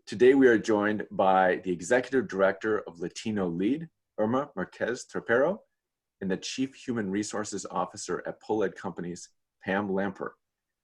Today we are joined by the Executive Director of LatinoLEAD, Irma Márquez Trapero, and the Chief Human Resources Officer at Pohlad Companies, Pam Lampert.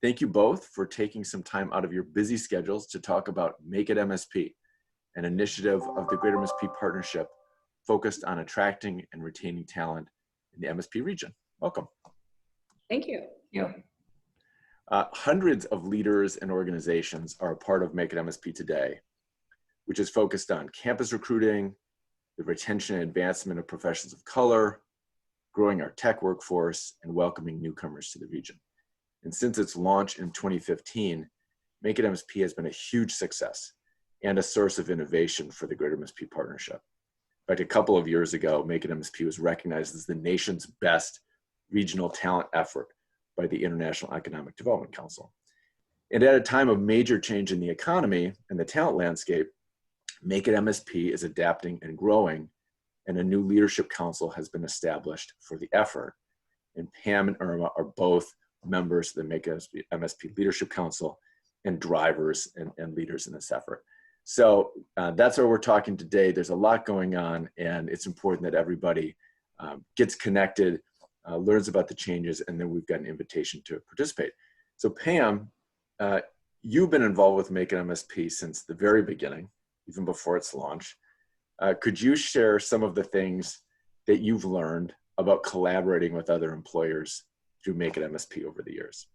Thank you both for taking some time out of your busy schedules to talk about Make It MSP, an initiative of the Greater MSP Partnership focused on attracting and retaining talent in the MSP region. Welcome. Thank you. Yeah. Hundreds of leaders and organizations are a part of Make It MSP today, which is focused on campus recruiting, the retention and advancement of professionals of color, growing our tech workforce, and welcoming newcomers to the region. And since its launch in 2015, Make It MSP has been a huge success and a source of innovation for the Greater MSP Partnership. In fact, a couple of years ago, Make It MSP was recognized as the nation's best regional talent effort by the International Economic Development Council. And at a time of major change in the economy and the talent landscape, Make It MSP is adapting and growing, and a new leadership council has been established for the effort. And Pam and Irma are both members of the Make It MSP Leadership Council and drivers and leaders in this effort. So that's why we're talking today. There's a lot going on, and it's important that everybody gets connected, learns about the changes, and then we've got an invitation to participate. So Pam, you've been involved with Make It MSP since the very beginning, even before its launch. Could you share some of the things that you've learned about collaborating with other employers through Make It MSP over the years?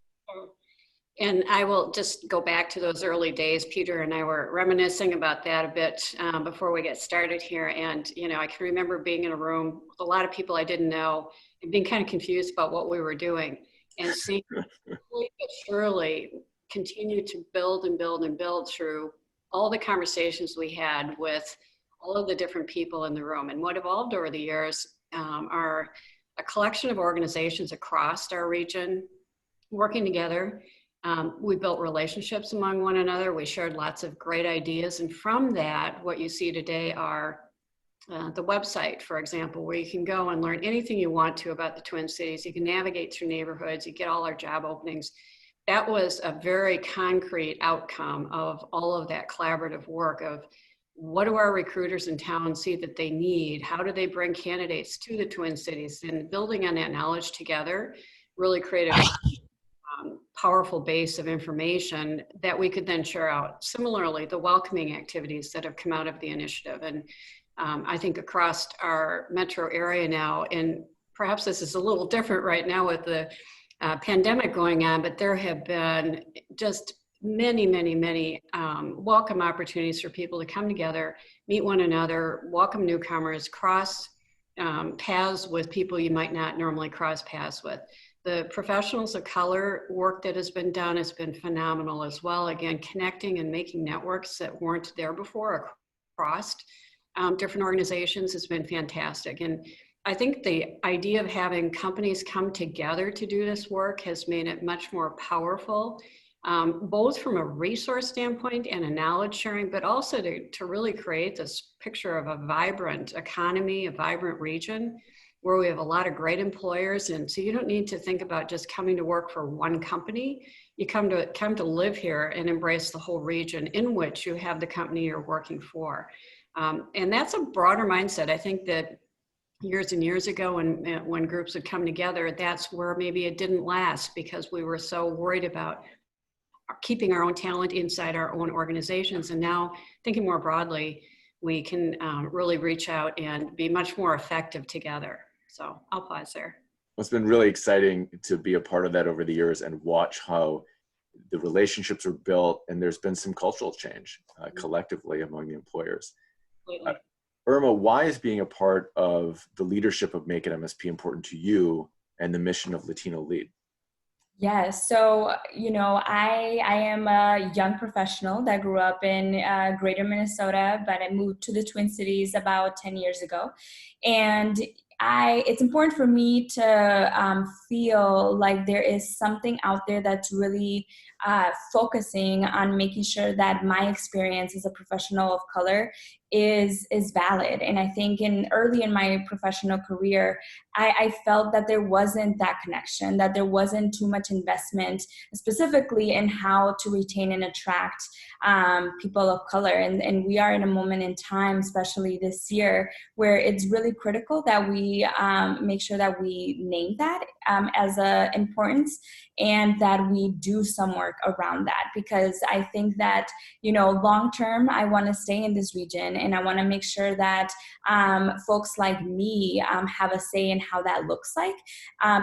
And I will just go back to those early days. Peter and I were reminiscing about that a bit before we get started here. And, you know, I can remember being in a room with a lot of people I didn't know and being kind of confused about what we were doing, and seeing slowly but surely continue to build and build and build through all the conversations we had with all of the different people in the room. And what evolved over the years are a collection of organizations across our region working together. We built relationships among one another. We shared lots of great ideas. And from that, what you see today are the website, for example, where you can go and learn anything you want to about the Twin Cities. You can navigate through neighborhoods, you get all our job openings. That was a very concrete outcome of all of that collaborative work of what do our recruiters in town see that they need? How do they bring candidates to the Twin Cities? And building on that knowledge together really created a powerful base of information that we could then share out. Similarly, the welcoming activities that have come out of the initiative. And I think across our metro area now, and perhaps this is a little different right now with the pandemic going on, but there have been just many welcome opportunities for people to come together, meet one another, welcome newcomers, cross paths with people you might not normally cross paths with. The professionals of color work that has been done has been phenomenal as well. Again, connecting and making networks that weren't there before across different organizations has been fantastic. And I think the idea of having companies come together to do this work has made it much more powerful, both from a resource standpoint and a knowledge sharing, but also to really create this picture of a vibrant economy, a vibrant region where we have a lot of great employers. And so you don't need to think about just coming to work for one company. You come to live here and embrace the whole region in which you have the company you're working for. And that's a broader mindset. I think that years and years ago when groups would come together, that's where maybe it didn't last because we were so worried about keeping our own talent inside our own organizations. And now thinking more broadly, we can really reach out and be much more effective together. So I'll pause there. Well, it's been really exciting to be a part of that over the years and watch how the relationships are built, and there's been some cultural change collectively among the employers. Irma, why is being a part of the leadership of Make It MSP important to you and the mission of LatinoLEAD? Yes, so, you know, I am a young professional that grew up in greater Minnesota, but I moved to the Twin Cities about 10 years ago. And it's important for me to feel like there is something out there that's really focusing on making sure that my experience as a professional of color is valid. And I think early in my professional career, I felt that there wasn't that connection, that there wasn't too much investment specifically in how to retain and attract people of color. And we are in a moment in time, especially this year, where it's really critical that we make sure that we name that as a importance, and that we do some work around that. Because I think that, long term, I want to stay in this region, and I want to make sure that folks like me have a say in how that looks like,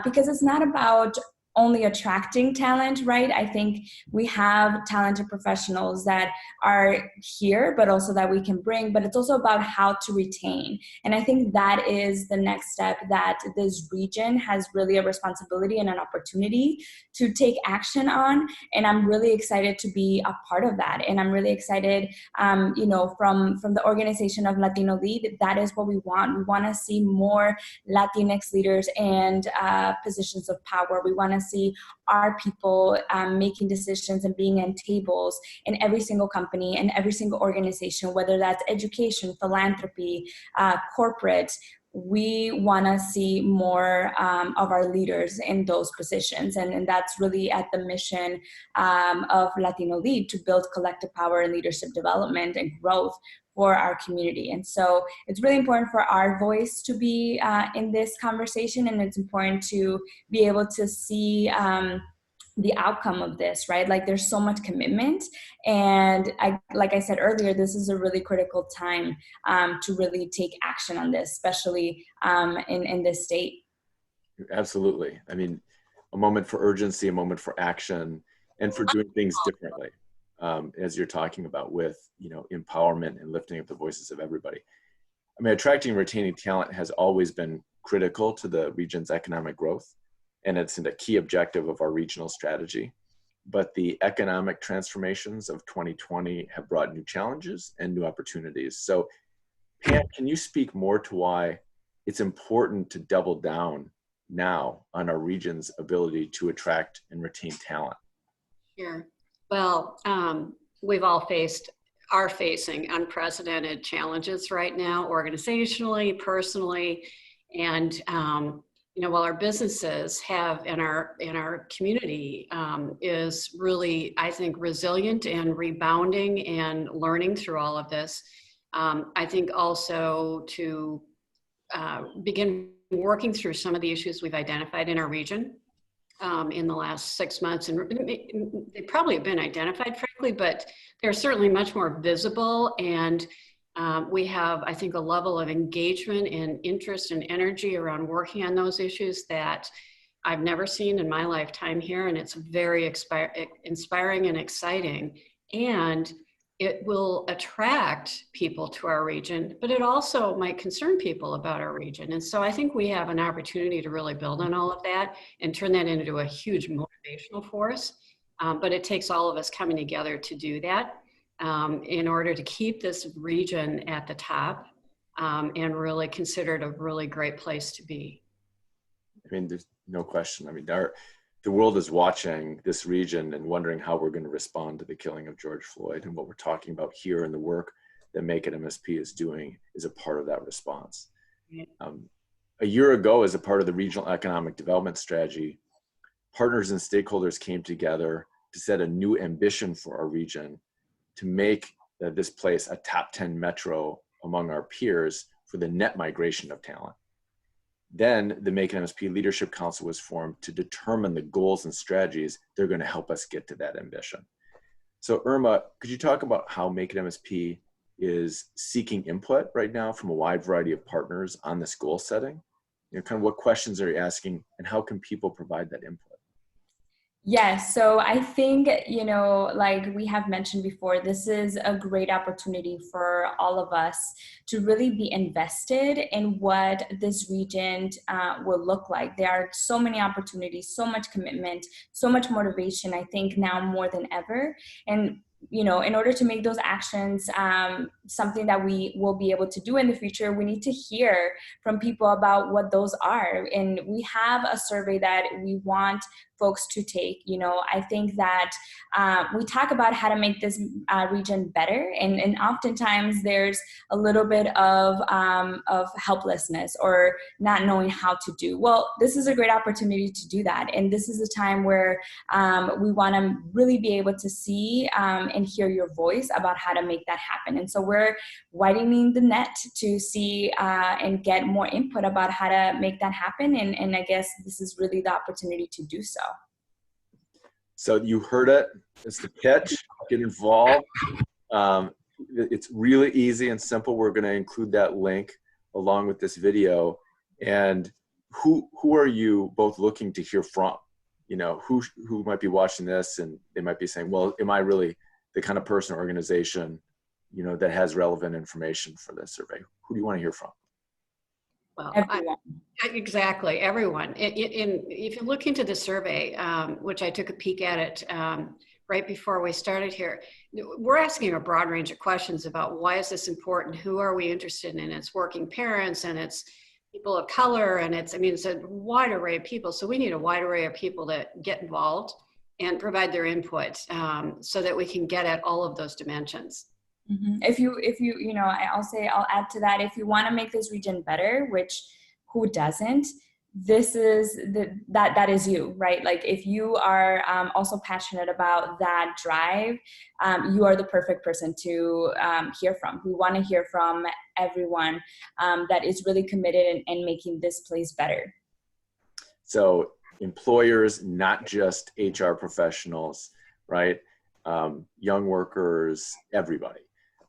because it's not about only attracting talent, right? I think we have talented professionals that are here, but also that we can bring, but it's also about how to retain. And I think that is the next step that this region has really a responsibility and an opportunity to take action on. And I'm really excited to be a part of that. And I'm really excited, from the organization of LatinoLEAD, that is what we want. We want to see more Latinx leaders and positions of power. We want to see our people making decisions and being in tables in every single company and every single organization, whether that's education, philanthropy, corporate. We want to see more of our leaders in those positions. And that's really at the mission of LatinoLEAD, to build collective power and leadership development and growth for our community. And so it's really important for our voice to be in this conversation, and it's important to be able to see the outcome of this, right? Like, there's so much commitment, and like I said earlier, this is a really critical time to really take action on this, especially in this state. Absolutely. I mean, a moment for urgency, a moment for action, and for doing things differently. As you're talking about with, empowerment and lifting up the voices of everybody. I mean, attracting and retaining talent has always been critical to the region's economic growth, and it's a key objective of our regional strategy. But the economic transformations of 2020 have brought new challenges and new opportunities. So, Pam, can you speak more to why it's important to double down now on our region's ability to attract and retain talent? Sure. Well, we've all are facing unprecedented challenges right now, organizationally, personally, and while our businesses have in our community is really, I think, resilient and rebounding and learning through all of this. I think also to begin working through some of the issues we've identified in our region in the last 6 months, and they probably have been identified, frankly, but they're certainly much more visible, and we have, I think, a level of engagement and interest and energy around working on those issues that I've never seen in my lifetime here, and it's very inspiring and exciting, and it will attract people to our region, but it also might concern people about our region. And so I think we have an opportunity to really build on all of that and turn that into a huge motivational force. But it takes all of us coming together to do that in order to keep this region at the top and really consider it a really great place to be. I mean, there's no question. I mean, the world is watching this region and wondering how we're going to respond to the killing of George Floyd, and what we're talking about here and the work that Make It MSP is doing is a part of that response. A year ago, as a part of the regional economic development strategy, partners and stakeholders came together to set a new ambition for our region to make this place a top 10 metro among our peers for the net migration of talent. Then the Make It MSP Leadership Council was formed to determine the goals and strategies that are going to help us get to that ambition. So Irma, could you talk about how Make It MSP is seeking input right now from a wide variety of partners on this goal setting? Kind of what questions are you asking, and how can people provide that input? Yes, so I think, like we have mentioned before, this is a great opportunity for all of us to really be invested in what this region will look like. There are so many opportunities, so much commitment, so much motivation, I think now more than ever. And in order to make those actions something that we will be able to do in the future, we need to hear from people about what those are. And we have a survey that we want folks to take. You know, I think that we talk about how to make this region better, and oftentimes there's a little bit of helplessness or not knowing how to do. Well, this is a great opportunity to do that, and this is a time where we want to really be able to see and hear your voice about how to make that happen. And so we're widening the net to see and get more input about how to make that happen. And I guess this is really the opportunity to do so. So you heard it. It's the pitch. Get involved. It's really easy and simple. We're going to include that link along with this video. And who are you both looking to hear from? You know, who might be watching this and they might be saying, well, am I really the kind of person or organization, you know, that has relevant information for this survey? Who do you want to hear from? Well, Everyone. Exactly, everyone. If you look into the survey, which I took a peek at it right before we started here, we're asking a broad range of questions about why is this important? Who are we interested in? It's working parents, and it's people of color, and it's a wide array of people. So we need a wide array of people to get involved and provide their input so that we can get at all of those dimensions. Mm-hmm. If you, you know, I'll add to that. If you want to make this region better, which who doesn't, this is that is you, right? Like if you are also passionate about that drive, you are the perfect person to hear from. We want to hear from everyone that is really committed in making this place better. So employers, not just HR professionals, right? Young workers, everybody.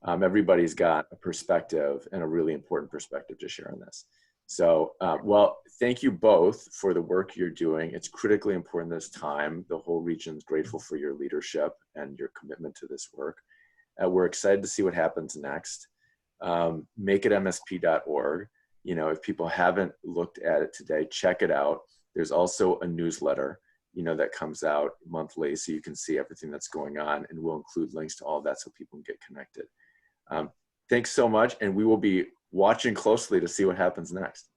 Everybody's got a perspective, and a really important perspective to share on this. So, well, thank you both for the work you're doing. It's critically important this time. The whole region's grateful for your leadership and your commitment to this work. We're excited to see what happens next. MakeItMSP.org. You know, if people haven't looked at it today, check it out. There's also a newsletter, you know, that comes out monthly, so you can see everything that's going on, and we'll include links to all of that so people can get connected. Thanks so much, and we will be watching closely to see what happens next.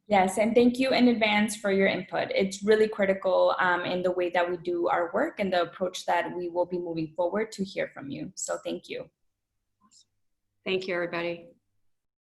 Yes, and thank you in advance for your input. It's really critical in the way that we do our work and the approach that we will be moving forward to hear from you. So thank you. Thank you, everybody.